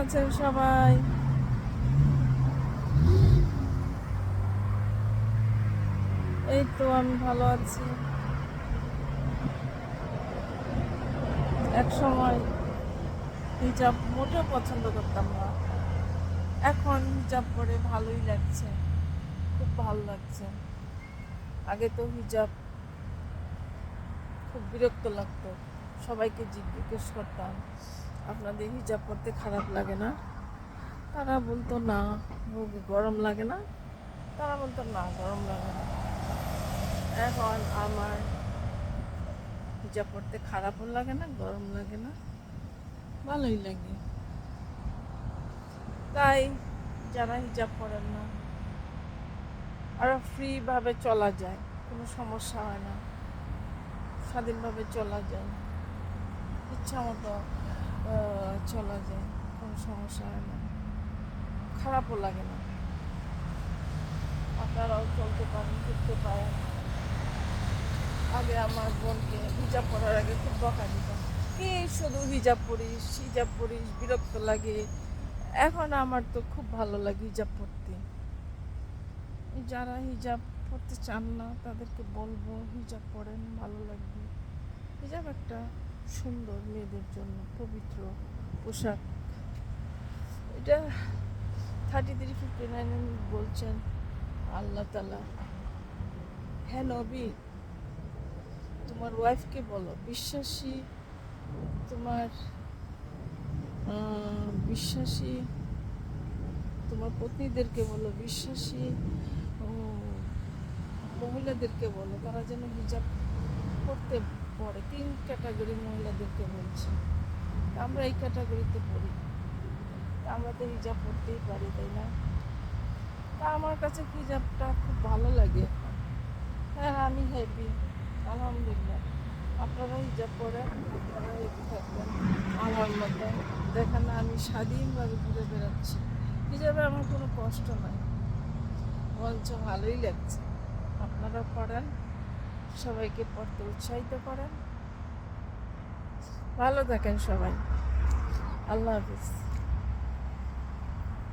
আছেন সবাই? এই তো আমি ভালো আছি। এক সময় হিজাব মোটেও পছন্দ করতাম না, এখন হিজাব পরে ভালোই লাগছে, খুব ভালো লাগছে। আগে তো হিজাব খুব বিরক্ত লাগতো, সবাইকে জিজ্ঞেস করতাম আপনাদের হিজাব পরতে খারাপ লাগে না? তারা বলতো না। গরম লাগে না? তারা বলতো না, গরম লাগে না। এখন আমার হিজাব পরতে খারাপও লাগে না, গরম লাগে না, ভালোই লাগে। তাই যারা হিজাব পরেন না, আরও ফ্রিভাবে চলা যায়, কোনো সমস্যা হয় না, স্বাধীনভাবে চলা যায়, ইচ্ছা মতো চলা যায়, কোনো সমস্যা হয় না, খারাপও লাগে না। আপনারাও চলতে পারেন, ফিরতে পারেন। আগে আমার বোনকে হিজাব পরার আগে খুব বকা দিতাম, কি শুধু হিজাব পরিস হিজাব পরিস, বিরক্ত লাগে। এখন আমার তো খুব ভালো লাগে হিজাব পরতে। যারা হিজাব পরতে চান না তাদেরকে বলবো হিজাব পরেন, ভালো লাগবে। হিজাব একটা সুন্দর, মেয়েদের জন্য পবিত্র পোশাক। এটা 33:59 বলছেন আল্লাহ তাআলা, হ্যাঁ নবী, তোমার ওয়াইফকে বলো বিশ্বাসী, তোমার বিশ্বাসী, তোমার পত্নীদেরকে বলো বিশ্বাসী মহিলাদেরকে বলো তারা যেন হিজাব পড়তে পড়ে। 3 ক্যাটাগরি মহিলাদেরকে বলছে, আমরা এই ক্যাটাগরিতে পড়ি, আমরা তো হিজাব পড়তেই পারি, তাই না? তা আমার কাছে হিজাবটা খুব ভালো লাগে এখন। হ্যাঁ, আমি হ্যাপি, আলহামদুলিল্লাহ। আপনারা হিজাব পরেন, আপনারা হ্যাপি থাকবেন আমার মতো। দেখেন না, আমি স্বাধীনভাবে ঘুরে বেড়াচ্ছি, হিজাবে আমার কোনো কষ্ট নাই, বরঞ্চ ভালোই লাগছে। আপনারা পড়েন, সবাইকে পড়তে উৎসাহিত করেন। ভালো থাকেন সবাই, আল্লাহ হাফিজ।